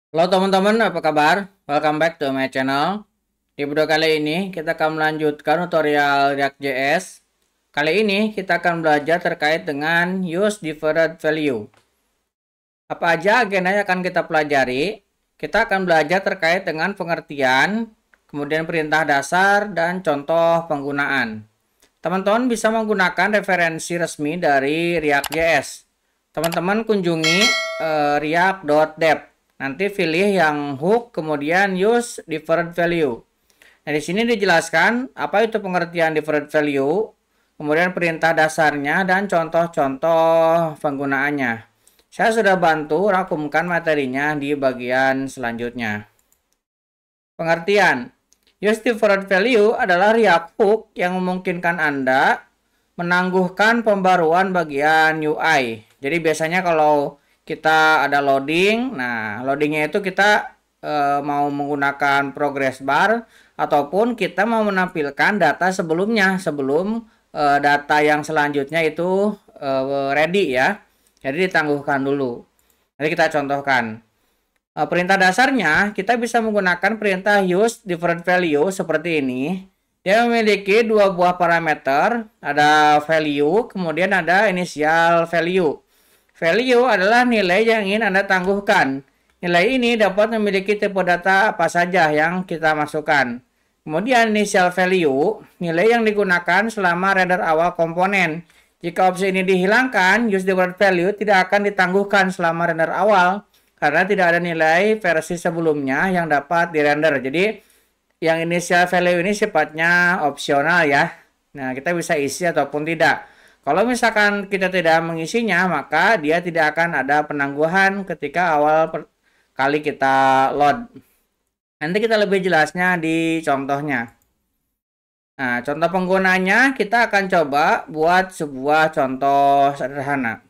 Halo teman-teman, apa kabar? Welcome back to my channel. Di video kali ini kita akan melanjutkan tutorial React.js. Kali ini kita akan belajar terkait dengan use different value. Apa aja agenda yang akan kita pelajari? Kita akan belajar terkait dengan pengertian, kemudian perintah dasar, dan contoh penggunaan. Teman-teman bisa menggunakan referensi resmi dari React.js. Teman-teman kunjungi react.dev. Nanti pilih yang hook, kemudian use different value. Nah, di sini dijelaskan apa itu pengertian different value, kemudian perintah dasarnya, dan contoh-contoh penggunaannya. Saya sudah bantu rangkumkan materinya di bagian selanjutnya. Pengertian. Use different value adalah React hook yang memungkinkan Anda menangguhkan pembaruan bagian UI. Jadi biasanya kalau kita ada loading, nah loadingnya itu kita mau menggunakan progress bar ataupun kita mau menampilkan data sebelumnya sebelum data yang selanjutnya itu ready ya. Jadi ditangguhkan dulu. Nanti kita contohkan. Perintah dasarnya kita bisa menggunakan perintah use different value seperti ini. Dia memiliki dua buah parameter, ada value, kemudian ada initial value. Value adalah nilai yang ingin Anda tangguhkan. Nilai ini dapat memiliki tipe data apa saja yang kita masukkan. Kemudian initial value, nilai yang digunakan selama render awal komponen. Jika opsi ini dihilangkan, use different value tidak akan ditangguhkan selama render awal karena tidak ada nilai versi sebelumnya yang dapat dirender. Jadi yang initial value ini sifatnya opsional ya. Nah, kita bisa isi ataupun tidak. Kalau misalkan kita tidak mengisinya, maka dia tidak akan ada penangguhan ketika awal kali kita load. Nanti kita lebih jelasnya di contohnya. Nah, contoh penggunanya kita akan coba buat sebuah contoh sederhana.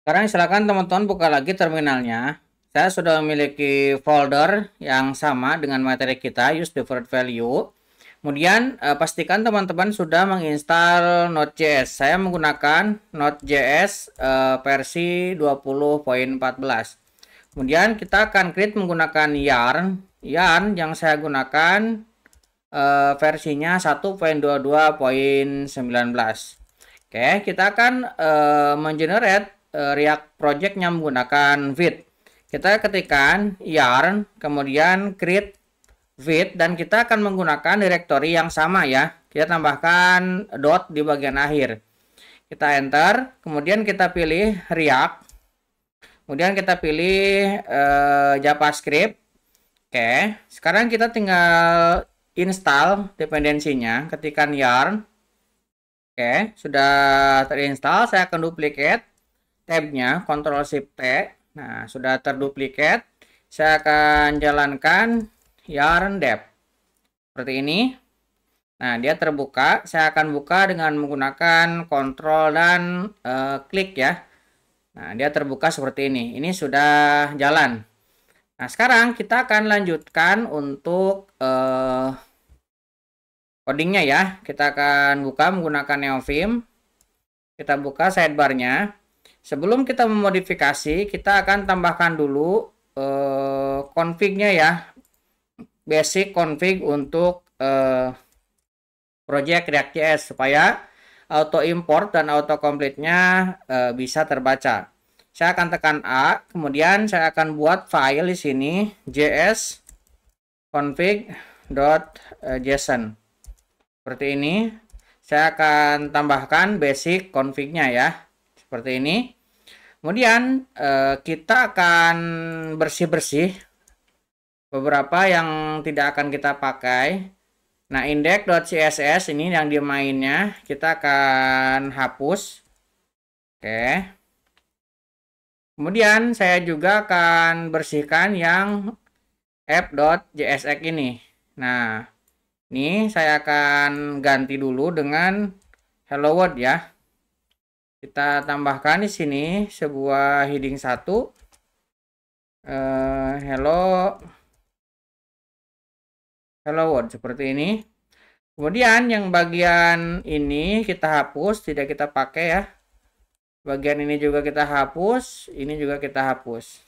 Sekarang silakan teman-teman buka lagi terminalnya. Saya sudah memiliki folder yang sama dengan materi kita, use different value. Kemudian pastikan teman-teman sudah menginstal Node.js. Saya menggunakan Node.js versi 20.14. Kemudian kita akan create menggunakan yarn. Yarn yang saya gunakan versinya 1.22.19. Oke, kita akan mengenerate React projectnya menggunakan vid. Kita ketikkan yarn, kemudian create vid, dan kita akan menggunakan directory yang sama ya. Kita tambahkan dot di bagian akhir. Kita enter, kemudian kita pilih React. Kemudian kita pilih JavaScript. Oke, sekarang kita tinggal install dependensinya, ketikkan yarn. Oke, sudah terinstall. Saya akan duplicate tabnya, Ctrl Shift T. Nah, sudah terduplikat. Saya akan jalankan yarn dev seperti ini. Nah, dia terbuka. Saya akan buka dengan menggunakan Ctrl dan klik ya. Nah, dia terbuka seperti ini. Ini sudah jalan. Nah, sekarang kita akan lanjutkan untuk codingnya ya. Kita akan buka menggunakan Neovim. Kita buka sidebarnya. Sebelum kita memodifikasi, kita akan tambahkan dulu config-nya ya. Basic config untuk project React.js supaya auto import dan auto complete-nya bisa terbaca. Saya akan tekan A, kemudian saya akan buat file di sini js config.json. Seperti ini. Saya akan tambahkan basic config-nya ya. Seperti ini. Kemudian kita akan bersih-bersih beberapa yang tidak akan kita pakai. Nah, index.css ini yang di mainnya kita akan hapus. Oke. Kemudian saya juga akan bersihkan yang app.jsx ini. Nah, ini saya akan ganti dulu dengan hello world ya. Kita tambahkan di sini sebuah heading 1. Hello world seperti ini. Kemudian yang bagian ini kita hapus, tidak kita pakai ya. Bagian ini juga kita hapus, ini juga kita hapus.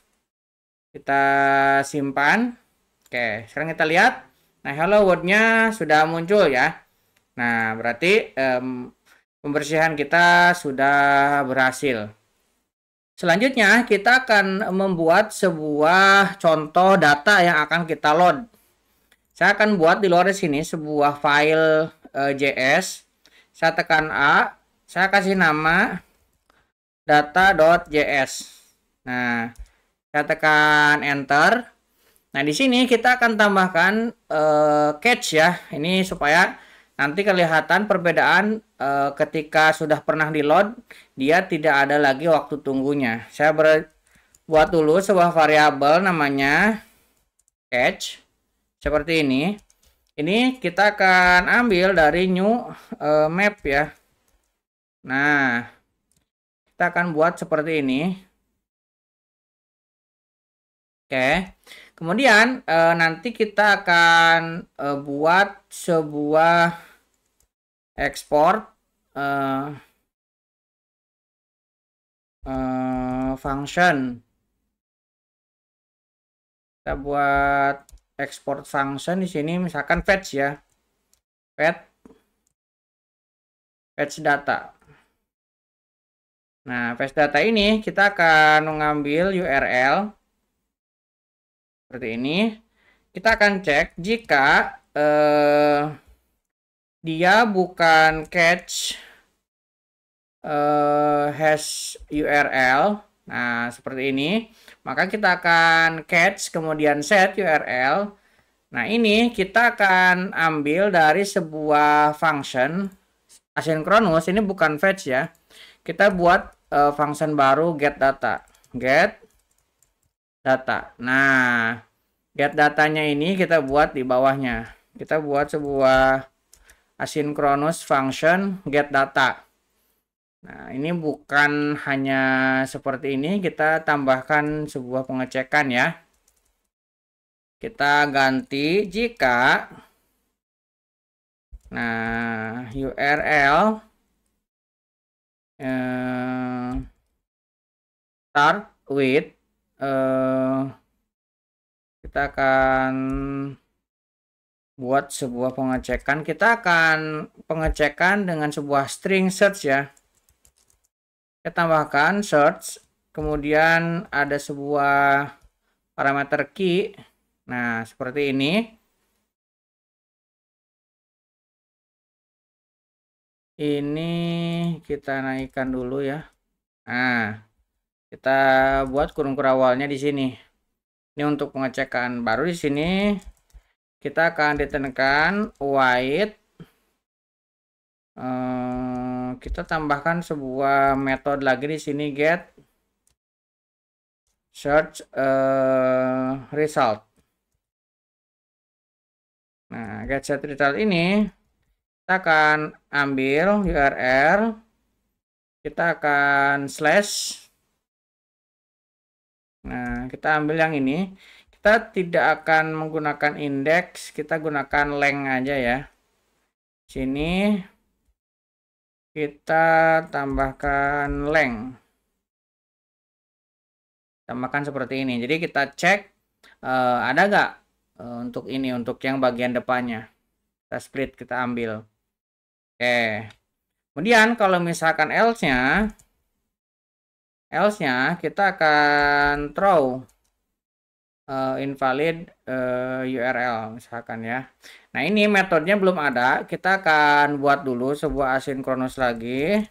Kita simpan. Oke, sekarang kita lihat. Nah, hello world-nya sudah muncul ya. Nah, berarti pembersihan kita sudah berhasil. Selanjutnya, kita akan membuat sebuah contoh data yang akan kita load. Saya akan buat di luar sini sebuah file JS. Saya tekan A, saya kasih nama data.js. Nah, saya tekan enter. Nah, di sini kita akan tambahkan catch ya. Ini supaya nanti kelihatan perbedaan ketika sudah pernah di load, dia tidak ada lagi waktu tunggunya. Saya buat dulu sebuah variabel namanya catch seperti ini. Ini kita akan ambil dari new map ya. Nah, kita akan buat seperti ini. Oke, kemudian nanti kita akan buat sebuah ekspor function. Kita buat export function di sini, misalkan fetch ya, fetch data. Nah, fetch data ini kita akan mengambil URL seperti ini. Kita akan cek jika dia bukan catch hash URL. Nah, seperti ini. Maka kita akan catch kemudian set URL. Nah, ini kita akan ambil dari sebuah function asynchronous. Ini bukan fetch ya. Kita buat function baru get data. Get data. Nah, get datanya ini kita buat di bawahnya. Kita buat sebuah asynchronous function get data. Nah, ini bukan hanya seperti ini, kita tambahkan sebuah pengecekan ya. Kita ganti jika URL start with kita akan buat sebuah pengecekan. Kita akan pengecekan dengan sebuah string search ya. Kita tambahkan search, kemudian ada sebuah parameter key. Nah, seperti ini. Ini kita naikkan dulu ya. Nah, kita buat kurung awalnya di sini. Ini untuk pengecekan. Baru di sini kita akan ditekan white. Kita tambahkan sebuah metode lagi di sini get search result. Nah, get search result ini kita akan ambil URL, kita akan slash. Nah, kita ambil yang ini. Kita tidak akan menggunakan indeks, kita gunakan length aja ya. Sini kita tambahkan length. Tambahkan seperti ini. Jadi kita cek ada nggak untuk ini, untuk yang bagian depannya. Kita split, kita ambil. Oke. Kemudian kalau misalkan else-nya kita akan throw invalid URL misalkan ya. Nah, ini metodenya belum ada. Kita akan buat dulu sebuah asynchronous lagi.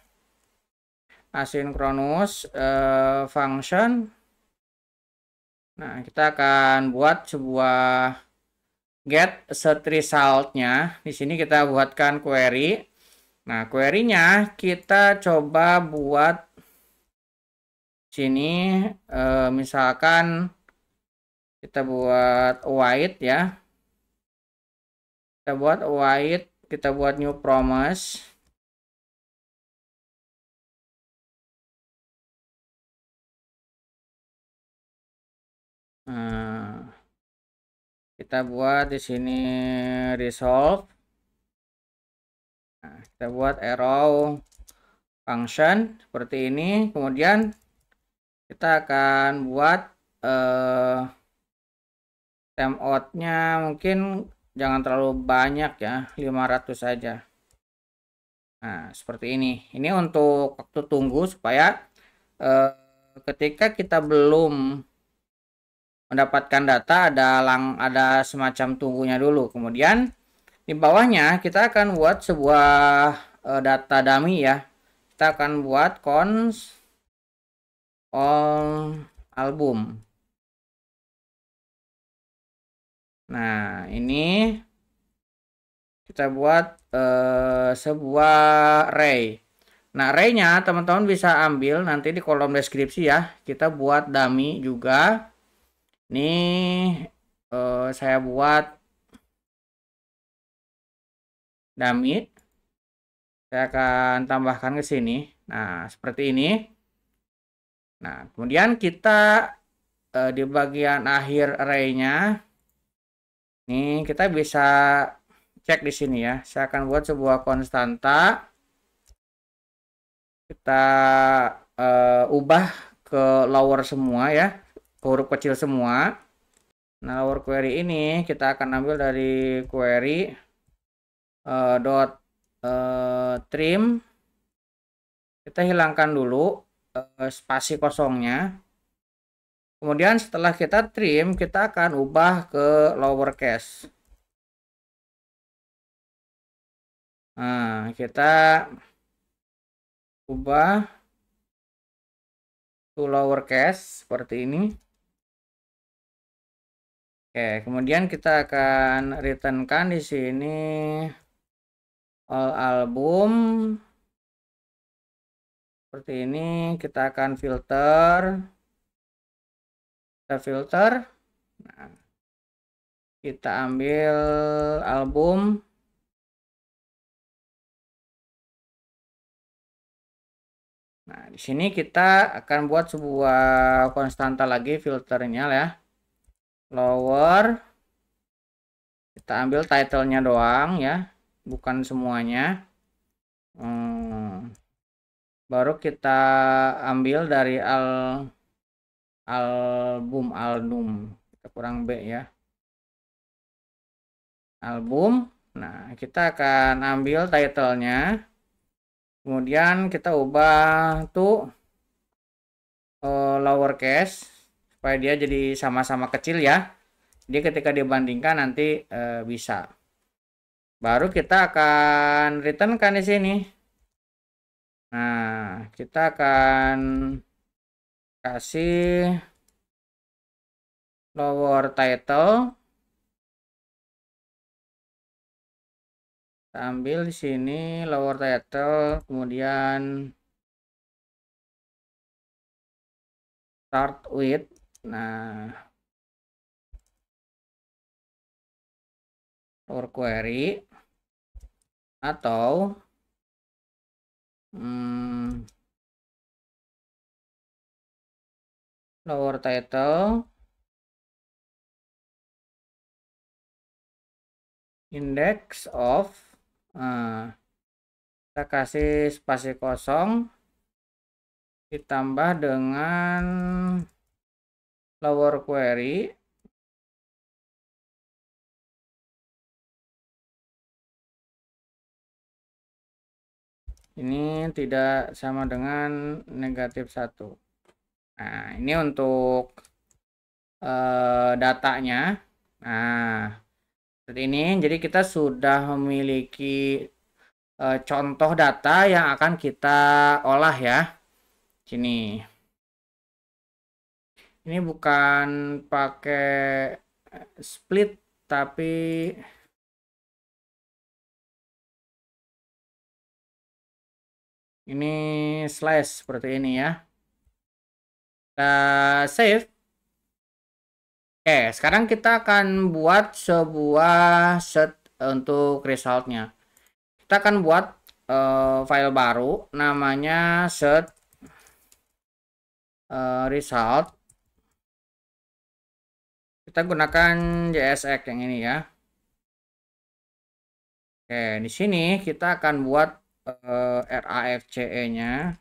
Asynchronous function. Nah, kita akan buat sebuah get set result-nya. Di sini kita buatkan query. Nah, query-nya kita coba buat sini misalkan kita buat white ya. Kita buat white, kita buat new promise. Nah, kita buat di sini resolve. Nah, kita buat arrow function seperti ini. Kemudian kita akan buat timeoutnya mungkin jangan terlalu banyak ya, 500 saja. Nah, seperti ini. Ini untuk waktu tunggu supaya ketika kita belum mendapatkan data ada semacam tunggunya dulu. Kemudian di bawahnya kita akan buat sebuah data dummy ya. Kita akan buat cons all album. Nah, ini kita buat sebuah array. Nah, array-nya teman-teman bisa ambil nanti di kolom deskripsi ya. Kita buat dummy juga. Nih saya buat dummy. Saya akan tambahkan ke sini. Nah, seperti ini. Nah, kemudian kita di bagian akhir array-nya nih kita bisa cek di sini ya. Saya akan buat sebuah konstanta. Kita ubah ke lower semua ya, ke huruf kecil semua. Nah, lower query ini kita akan ambil dari query dot trim. Kita hilangkan dulu spasi kosongnya. Kemudian setelah kita trim, kita akan ubah ke lowercase. Nah, kita ubah to lowercase seperti ini. Oke, kemudian kita akan returnkan di sini all album. Seperti ini, kita akan filter. Kita filter. Nah, kita ambil album. Nah, di sini kita akan buat sebuah konstanta lagi filternya ya. Lower. Kita ambil title-nya doang ya, bukan semuanya. Baru kita ambil dari album. Kita kurang B ya. Album. Nah, kita akan ambil title-nya. Kemudian kita ubah tuh lowercase supaya dia jadi sama-sama kecil ya. Jadi ketika dibandingkan nanti bisa. Baru kita akan returnkan di sini. Nah, kita akan kasih lower title. Kita ambil di sini lower title, kemudian start with. Nah, lower query atau lower title index of. Kita kasih spasi kosong ditambah dengan lower query ini tidak sama dengan -1. Nah, ini untuk datanya. Nah, seperti ini. Jadi kita sudah memiliki contoh data yang akan kita olah ya. Sini. Ini bukan pakai split tapi ini slash seperti ini ya. Kita save. Oke, sekarang kita akan buat sebuah set untuk resultnya. Kita akan buat file baru namanya set result. Kita gunakan JSX yang ini ya. Oke, di sini kita akan buat RAFCE-nya.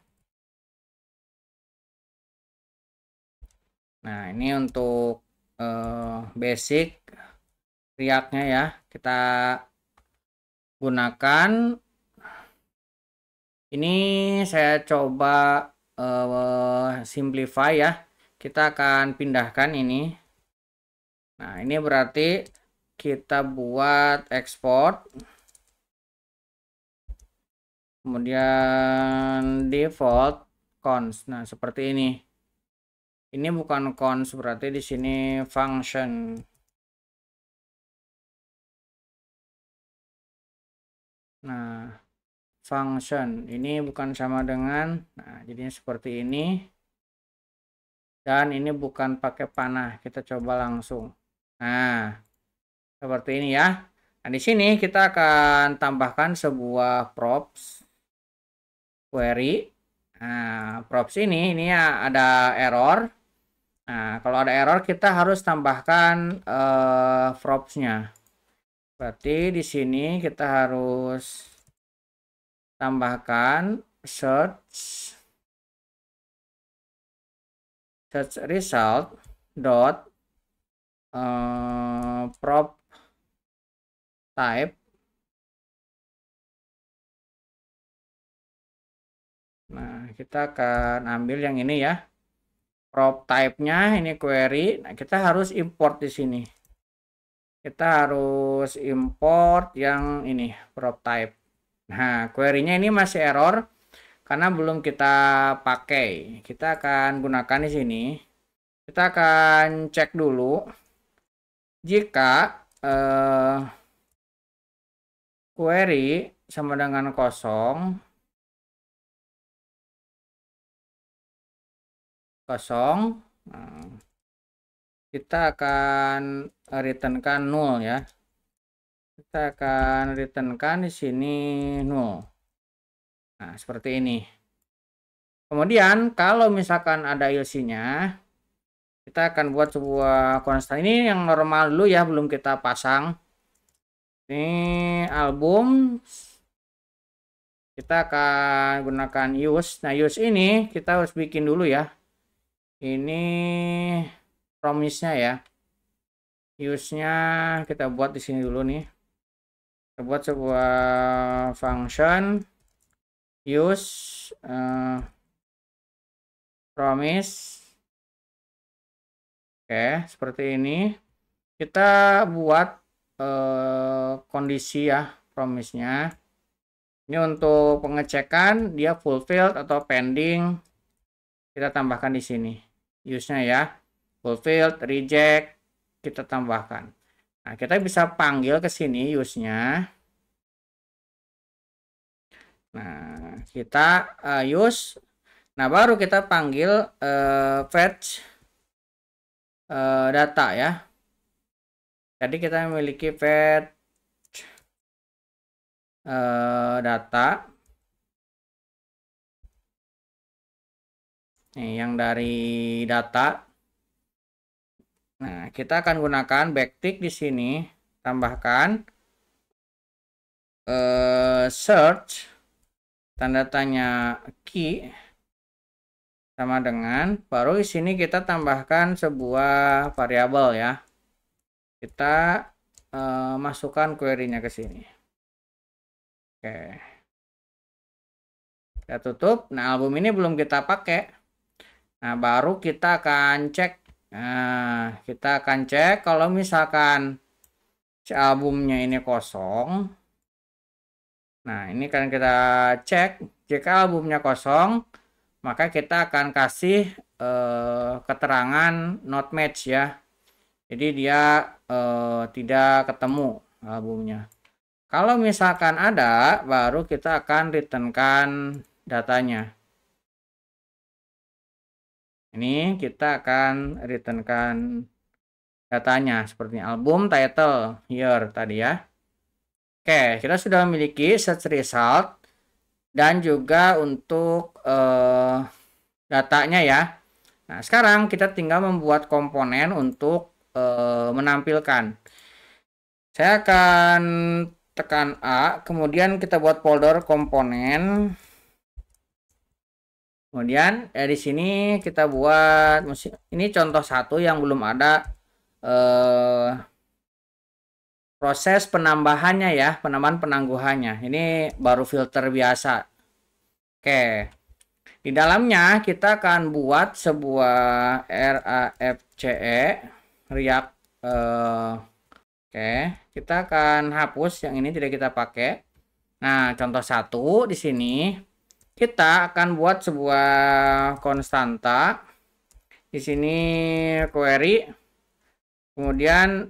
Nah, ini untuk basic React-nya ya. Kita gunakan. Ini saya coba simplify ya. Kita akan pindahkan ini. Nah, ini berarti kita buat export. Kemudian default cons. Nah, seperti ini. Ini bukan cons, berarti di sini function. Nah, function ini bukan sama dengan, nah jadinya seperti ini. Dan ini bukan pakai panah, kita coba langsung. Nah, seperti ini ya. Nah, di sini kita akan tambahkan sebuah props query. Nah, props ini ya ada error. Nah, kalau ada error kita harus tambahkan propsnya. Berarti di sini kita harus tambahkan search result dot prop type. Nah, kita akan ambil yang ini ya. Prop type-nya ini query. Nah, kita harus import di sini. Kita harus import yang ini prop type. Nah, query-nya ini masih error karena belum kita pakai. Kita akan gunakan di sini. Kita akan cek dulu jika query sama dengan kosong, nah, kita akan returnkan null ya. Kita akan returnkan di sini null. Nah, seperti ini. Kemudian kalau misalkan ada else-nya, kita akan buat sebuah konstan. Ini yang normal dulu ya, belum kita pasang. Ini album. Kita akan gunakan use. Nah, use ini kita harus bikin dulu ya. Ini promise-nya ya. Use-nya kita buat di sini dulu nih. Kita buat sebuah function use promise. Oke, seperti ini. Kita buat kondisi ya promise-nya. Ini untuk pengecekan dia fulfilled atau pending. Kita tambahkan di sini. Use-nya ya. Fulfilled, reject, kita tambahkan. Nah, kita bisa panggil ke sini use-nya. Nah, kita use. Nah, baru kita panggil fetch data ya. Jadi kita memiliki fetch data. Nih, yang dari data. Nah, kita akan gunakan backtick di sini, tambahkan search tanda tanya key sama dengan, baru di sini kita tambahkan sebuah variabel ya. Kita masukkan query-nya ke sini. Oke. Kita tutup. Nah, album ini belum kita pakai. Nah, baru kita akan cek. Nah, kita akan cek kalau misalkan si albumnya ini kosong. Nah, ini kan kita cek. Jika albumnya kosong, maka kita akan kasih keterangan not match ya. Jadi dia tidak ketemu albumnya. Kalau misalkan ada, baru kita akan returnkan datanya. Ini kita akan returnkan datanya seperti album title year tadi ya. Oke, kita sudah memiliki search result dan juga untuk datanya ya. Nah, sekarang kita tinggal membuat komponen untuk menampilkan. Saya akan tekan A, kemudian kita buat folder komponen. Kemudian di sini kita buat ini contoh satu yang belum ada proses penambahannya ya, penambahan penangguhannya. Ini baru filter biasa. Oke. Di dalamnya kita akan buat sebuah RAFCE React. Oke, kita akan hapus yang ini tidak kita pakai. Nah, contoh satu di sini kita akan buat sebuah konstanta. Di sini query. Kemudian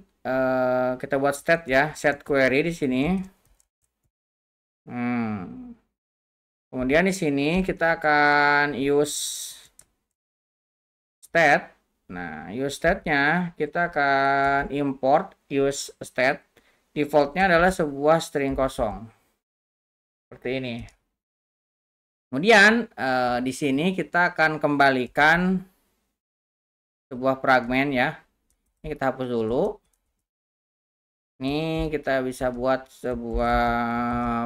kita buat state ya, set query di sini. Kemudian di sini kita akan use state. Nah, use state-nya kita akan import use state. Defaultnya adalah sebuah string kosong. Seperti ini. Kemudian di sini kita akan kembalikan sebuah fragmen ya. Ini kita hapus dulu. Ini kita bisa buat sebuah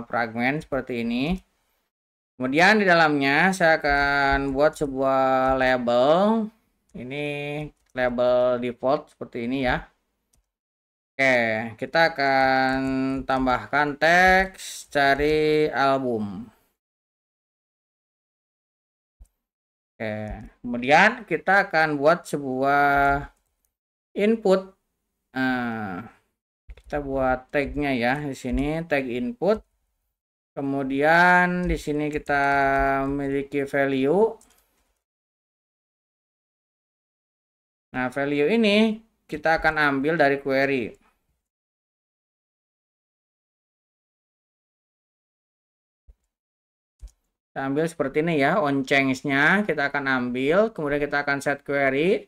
fragmen seperti ini. Kemudian di dalamnya saya akan buat sebuah label. Ini label default seperti ini ya. Oke, kita akan tambahkan teks cari album. Oke, kemudian kita akan buat sebuah input. Kita buat tagnya ya di sini, tag input. Kemudian di sini kita memiliki value. Nah, value ini kita akan ambil dari query. Kita ambil seperti ini ya, on change-nya kita akan ambil, kemudian kita akan set query,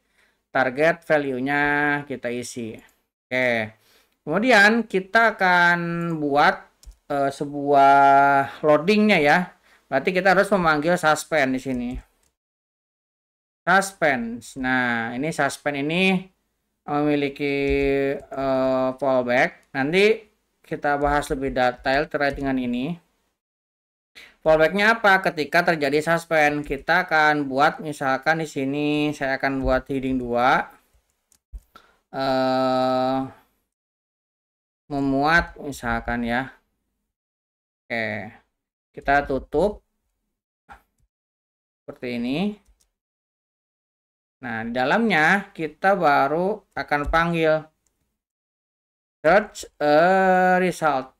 target value-nya kita isi. Oke, kemudian kita akan buat sebuah loadingnya ya. Berarti kita harus memanggil suspend di sini. Suspense. Nah, ini suspend ini memiliki fallback. Nanti kita bahas lebih detail terkait dengan ini. Fallbacknya apa? Ketika terjadi suspend, kita akan buat misalkan di sini saya akan buat heading 2 memuat misalkan ya. Oke, kita tutup seperti ini. Nah, di dalamnya kita baru akan panggil search result.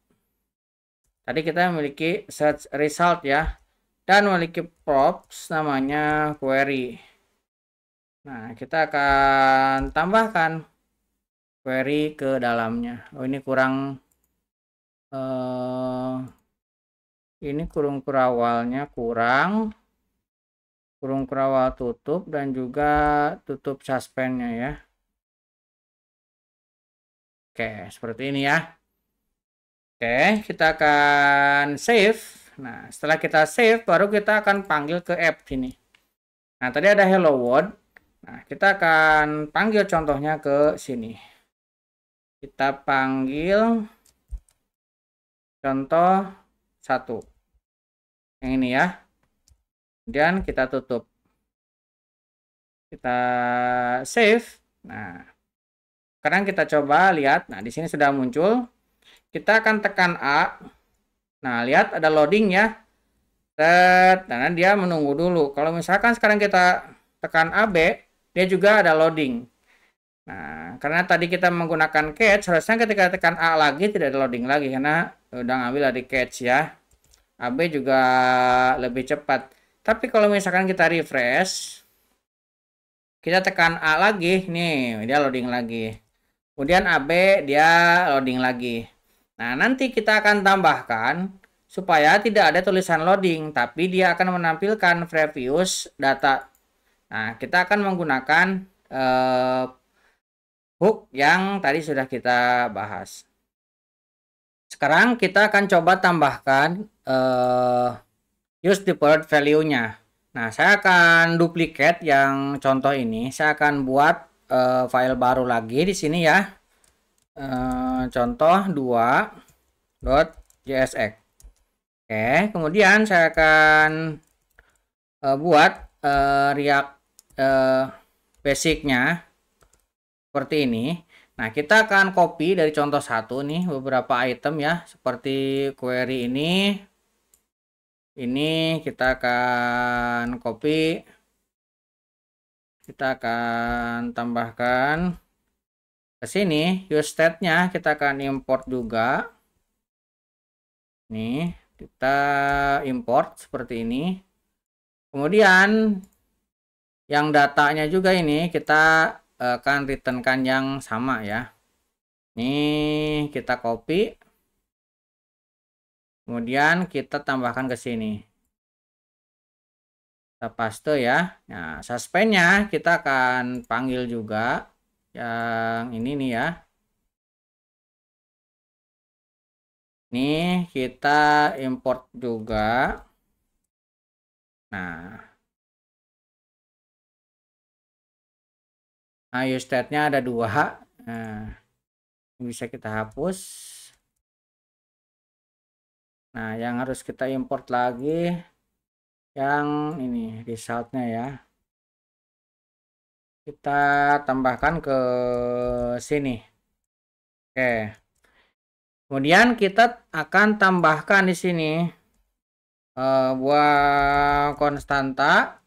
Tadi kita memiliki search result ya, dan memiliki props namanya query. Nah, kita akan tambahkan query ke dalamnya. Oh, ini kurang ini kurung kurawalnya kurang kurawal tutup dan juga tutup suspendnya ya. Oke, seperti ini ya. Oke, kita akan save. Nah, setelah kita save baru kita akan panggil ke app sini. Nah, tadi ada hello world. Nah, kita akan panggil contohnya ke sini. Kita panggil contoh 1. Yang ini ya. Kemudian kita tutup. Kita save. Nah, sekarang kita coba lihat. Nah, di sini sudah muncul. Kita akan tekan A. Nah, lihat ada loading ya. Nah, dia menunggu dulu. Kalau misalkan sekarang kita tekan AB, dia juga ada loading. Nah, karena tadi kita menggunakan catch, harusnya ketika tekan A lagi tidak ada loading lagi karena udah ngambil dari catch ya. AB juga lebih cepat. Tapi kalau misalkan kita refresh, kita tekan A lagi, nih dia loading lagi. Kemudian AB dia loading lagi. Nah, nanti kita akan tambahkan supaya tidak ada tulisan loading, tapi dia akan menampilkan previous data. Nah, kita akan menggunakan hook yang tadi sudah kita bahas. Sekarang kita akan coba tambahkan use default value-nya. Nah, saya akan duplicate yang contoh ini. Saya akan buat file baru lagi di sini ya. Contoh 2.jsx. Oke, kemudian saya akan buat React basicnya seperti ini. Nah, kita akan copy dari contoh satu nih beberapa item ya, seperti query ini. Ini kita akan copy. Kita akan tambahkan ke sini. Use state-nya kita akan import juga. Nih, kita import seperti ini. Kemudian yang datanya juga ini kita akan returnkan yang sama ya. Ini kita copy. Kemudian kita tambahkan ke sini. Kita paste ya. Nah, suspend-nya kita akan panggil juga yang ini nih ya. Nih kita import juga. Nah, use state-nya ada 2. Nah, bisa kita hapus. Nah, yang harus kita import lagi yang ini result-nya ya. Kita tambahkan ke sini. Oke. Kemudian kita akan tambahkan di sini buah konstanta.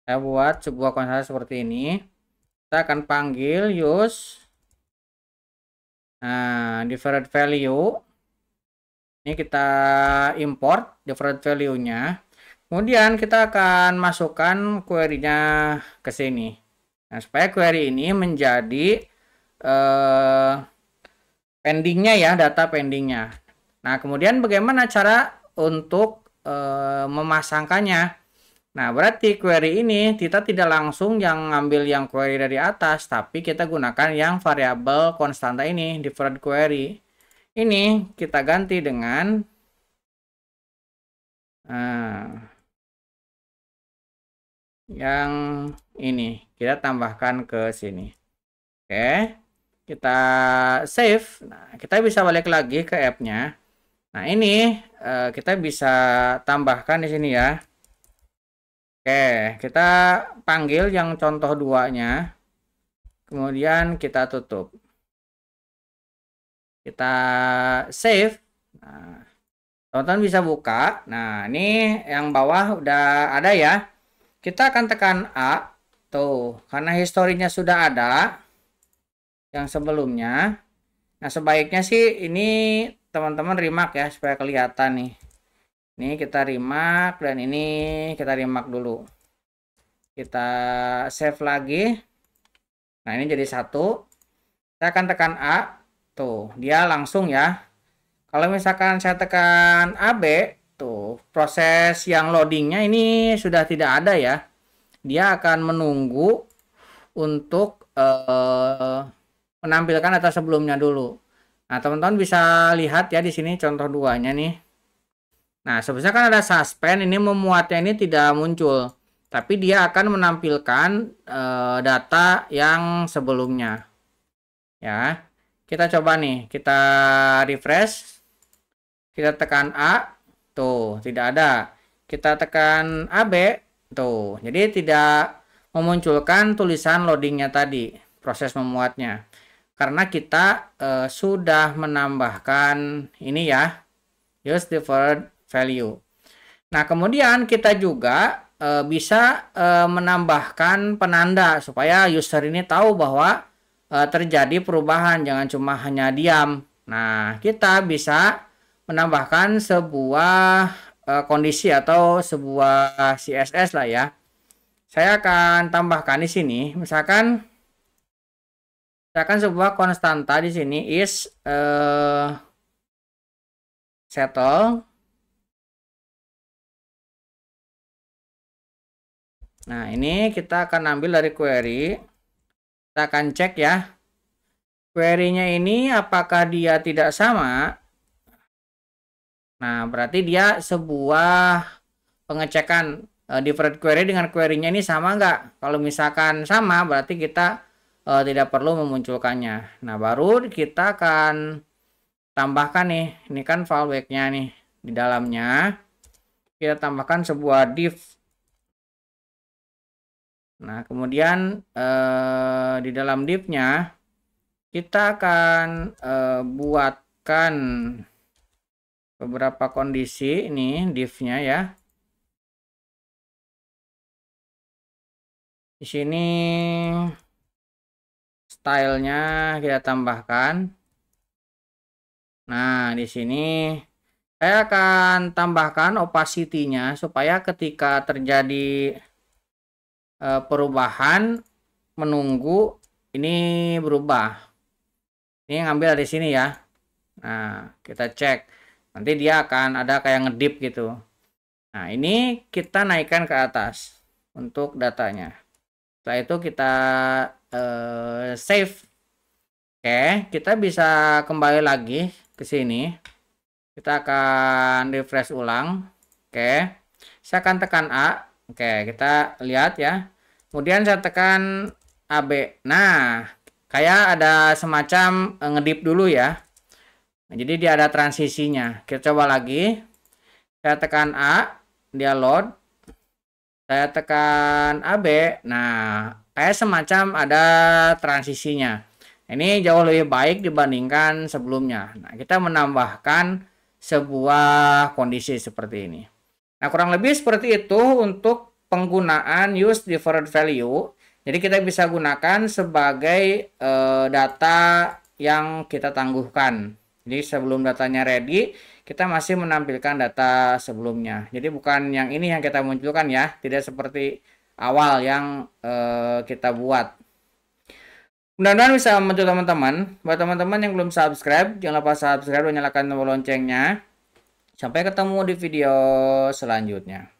Saya buat sebuah konstanta seperti ini. Kita akan panggil use different value. Ini kita import different value-nya. Kemudian kita akan masukkan query-nya ke sini. Nah, supaya query ini menjadi pendingnya ya, data pendingnya. Nah, kemudian bagaimana cara untuk memasangkannya? Nah, berarti query ini kita tidak langsung yang ngambil yang query dari atas, tapi kita gunakan yang variabel konstanta ini, different query. Ini kita ganti dengan yang ini. Kita tambahkan ke sini. Oke, kita save. Nah, kita bisa balik lagi ke app-nya. Nah, ini kita bisa tambahkan di sini ya. Oke, kita panggil yang contoh 2-nya. Kemudian kita tutup. Kita save. Nah, teman-teman bisa buka. Nah, ini yang bawah udah ada ya. Kita akan tekan A. Tuh, karena historinya sudah ada yang sebelumnya. Nah, sebaiknya sih ini teman-teman remark ya supaya kelihatan nih. Ini kita remark dan ini kita remark dulu. Kita save lagi. Nah, ini jadi 1. Saya akan tekan A. Tuh, dia langsung ya. Kalau misalkan saya tekan AB, tuh proses yang loadingnya ini sudah tidak ada ya. Dia akan menunggu untuk menampilkan data sebelumnya dulu. Nah, teman-teman bisa lihat ya di sini contoh 2-nya nih. Nah, sebenarnya kan ada suspend, ini memuatnya ini tidak muncul, tapi dia akan menampilkan data yang sebelumnya. Ya, kita coba nih, kita refresh, kita tekan A, tuh tidak ada. Kita tekan AB, tuh, jadi tidak memunculkan tulisan loadingnya tadi, proses memuatnya, karena kita sudah menambahkan ini ya, use deferred value. Nah, kemudian kita juga bisa menambahkan penanda supaya user ini tahu bahwa terjadi perubahan, jangan cuma hanya diam. Nah, kita bisa menambahkan sebuah kondisi atau sebuah CSS lah ya. Saya akan tambahkan di sini, misalkan sebuah konstanta di sini is settle. Nah, ini kita akan ambil dari query. Kita akan cek ya. Query-nya ini apakah dia tidak sama? Nah, berarti dia sebuah pengecekan different query dengan query-nya ini sama nggak? Kalau misalkan sama, berarti kita tidak perlu memunculkannya. Nah, baru kita akan tambahkan nih, ini kan fallback-nya nih, di dalamnya kita tambahkan sebuah div. Nah, kemudian di dalam div-nya kita akan buatkan beberapa kondisi ini div-nya ya. Di sini stylenya kita tambahkan. Nah, di sini saya akan tambahkan opacity-nya supaya ketika terjadi perubahan menunggu ini berubah. Ini ngambil dari sini ya. Nah, kita cek. Nanti dia akan ada kayak ngedip gitu. Nah, ini kita naikkan ke atas untuk datanya. Setelah itu kita save. Oke, kita bisa kembali lagi ke sini. Kita akan refresh ulang. Oke, saya akan tekan A. Oke, kita lihat ya. Kemudian saya tekan AB. Nah, kayak ada semacam ngedip dulu ya. Nah, jadi dia ada transisinya. Kita coba lagi. Saya tekan A, dia load. Saya tekan AB. Nah, kayak semacam ada transisinya. Ini jauh lebih baik dibandingkan sebelumnya. Nah, kita menambahkan sebuah kondisi seperti ini. Nah, kurang lebih seperti itu untuk penggunaan use deferred value. Jadi kita bisa gunakan sebagai data yang kita tangguhkan. Jadi sebelum datanya ready, kita masih menampilkan data sebelumnya. Jadi bukan yang ini yang kita munculkan ya, tidak seperti awal yang kita buat. Mudah-mudahan bisa membantu teman-teman. Buat teman-teman yang belum subscribe, jangan lupa subscribe dan nyalakan tombol loncengnya. Sampai ketemu di video selanjutnya.